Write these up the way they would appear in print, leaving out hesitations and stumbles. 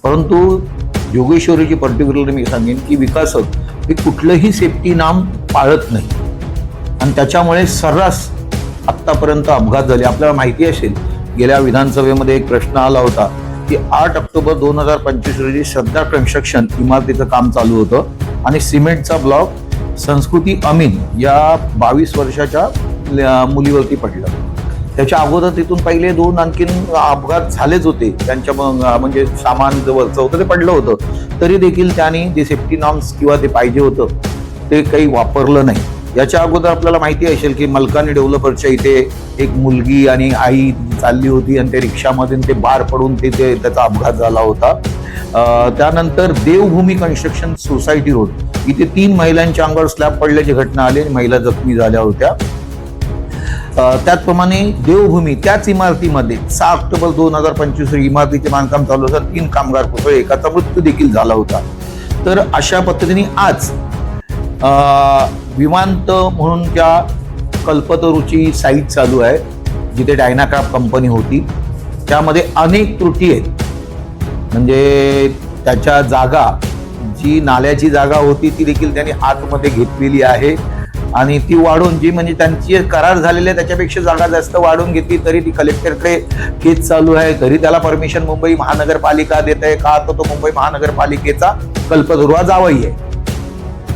परंतु योगेश्वरीची पर्टिक्युलर मी सांगेन की विकासक हे कुठलंही सेफ्टी नाम पाळत नाही आणि त्याच्यामुळे सर्रास आत्तापर्यंत अपघात झाले. आपल्याला माहिती असेल गेल्या विधानसभेमध्ये एक प्रश्न आला होता की 8 ऑक्टोबर 2025 रोजी श्रद्धा कन्स्ट्रक्शन इमारतीचं काम चालू होतं आणि सिमेंटचा ब्लॉक संस्कृती अमीन या 22 वर्षाच्या मुलीवरती पडला. त्याच्या अगोदर तिथून पहिले 2 आणखीन अपघात झालेच होते. त्यांच्या म्हणजे सामान जवळचं होतं ते पडलं होतं, तरी देखील त्यांनी जे सेफ्टी नॉर्म्स किंवा ते पाहिजे होतं ते काही वापरलं नाही. याच्या अगोदर आपल्याला माहिती असेल की मलकानी डेव्हलपर्सच्या इथे एक मुलगी आणि आई चालली होती आणि ते रिक्षामधून ते बार पडून तिथे त्याचा अपघात झाला होता. त्यानंतर देवभूमी कन्स्ट्रक्शन सोसायटी रोड इथे 3 महिलांच्या अंगावर स्लॅब पडल्याची घटना आली आणि महिला जखमी झाल्या होत्या. त्याचप्रमाणे देवभूमी त्याच इमारतीमध्ये 6 ऑक्टोबर 2025 इमारतीचे बांधकाम चालू असताना 3 कामगार कोसळले, एकाचा मृत्यू देखील झाला होता. तर अशा पद्धतीने आज विमानतळ म्हणून त्या कल्पतरूची साईट चालू आहे जिथे डायनाक्राफ्ट कंपनी होती. त्यामध्ये अनेक त्रुटी आहेत. म्हणजे त्याच्या जागा जी नाल्याची जागा होती ती देखील त्यांनी आतमध्ये घेतलेली आहे आणि ती वाढवून जी म्हणजे त्यांची करार झालेली आहे त्याच्यापेक्षा जागा जास्त वाढवून घेतली, तरी ती कलेक्टरकडे केस चालू आहे. तरी त्याला परमिशन मुंबई महानगरपालिका देत आहे का, तर तो मुंबई महानगरपालिकेचा कल्पतरू जावई आहे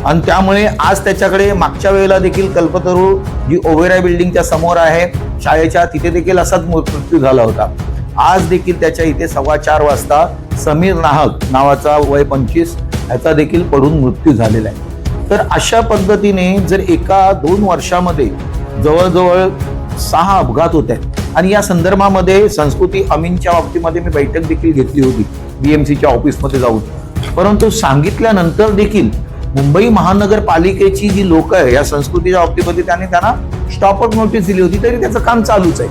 आणि त्यामुळे आज त्याच्याकडे मागच्या वेळेला देखील कल्पतरू जी ओबेरॉय बिल्डिंगच्या समोर आहे शाळेच्या तिथे देखील असाच मृत्यू झाला होता. आज देखील त्याच्या इथे 4:15 वाजता समीर नाहक नावाचा वय 25 ह्याचा देखील पडून मृत्यू झालेला आहे. तर अशा पद्धतीने जर 1-2 वर्षामध्ये जवळजवळ 6 अपघात होत आहेत आणि या संदर्भामध्ये संस्कृती अमीनच्या बाबतीमध्ये मी बैठक देखील घेतली होती BMCच्या ऑफिसमध्ये जाऊन. परंतु सांगितल्यानंतर देखील मुंबई महानगरपालिकेची जी लोक आहे या संस्कृतीच्या बाबतीमध्ये त्यांना स्टॉपआउट नोटीस दिली होती, तरी त्याचं काम चालूच आहे.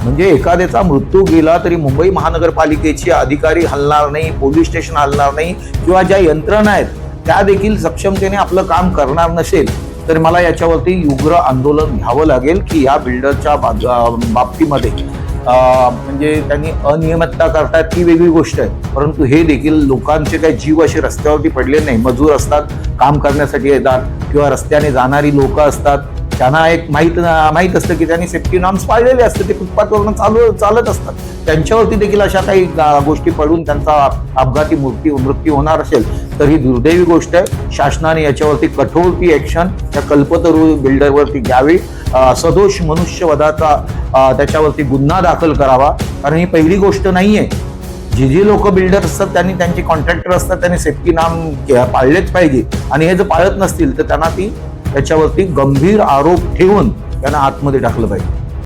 म्हणजे एखाद्याचा मृत्यू गेला तरी मुंबई महानगरपालिकेचे अधिकारी हलणार नाही, पोलीस स्टेशन हलणार नाही किंवा ज्या यंत्रणा आहेत त्या देखील सक्षमतेने आपलं काम करणार नसेल तर मला याच्यावरती उग्र आंदोलन घ्यावं लागेल की या बिल्डरच्या बाबतीमध्ये म्हणजे त्यांनी अनियमितता करतात ती वेगळी गोष्ट आहे, परंतु हे देखील लोकांचे काही जीव असे रस्त्यावरती पडले नाही. मजूर असतात, काम करण्यासाठी येतात किंवा रस्त्याने जाणारी लोक असतात, त्यांना एक माहीत असतं की त्यांनी सेफ्टी नॉर्म्स पाळलेले असतात, ते फुटपाथवरून चालत असतात. त्यांच्यावरती देखील अशा काही गोष्टी पडून त्यांचा अपघाती मृत्यू होणार असेल तर ही दुर्दैवी गोष्ट आहे. शासनाने याच्यावरती कठोर ती ऍक्शन त्या कल्पतरू बिल्डरवरती घ्यावी. सदोष मनुष्यवधाचा त्याच्यावरती गुन्हा दाखल करावा, कारण ही पहिली गोष्ट नाहीये. जे लोक बिल्डर असतात त्यांनी त्यांचे कॉन्ट्रॅक्टर असतात त्यांनी सेफ्टी नॉर्म पाळलेच पाहिजे आणि हे जर पाळत नसतील तर त्यांना त्याच्यावरती गंभीर आरोप ठेवून त्यांना आतमध्ये टाकलं पाहिजे.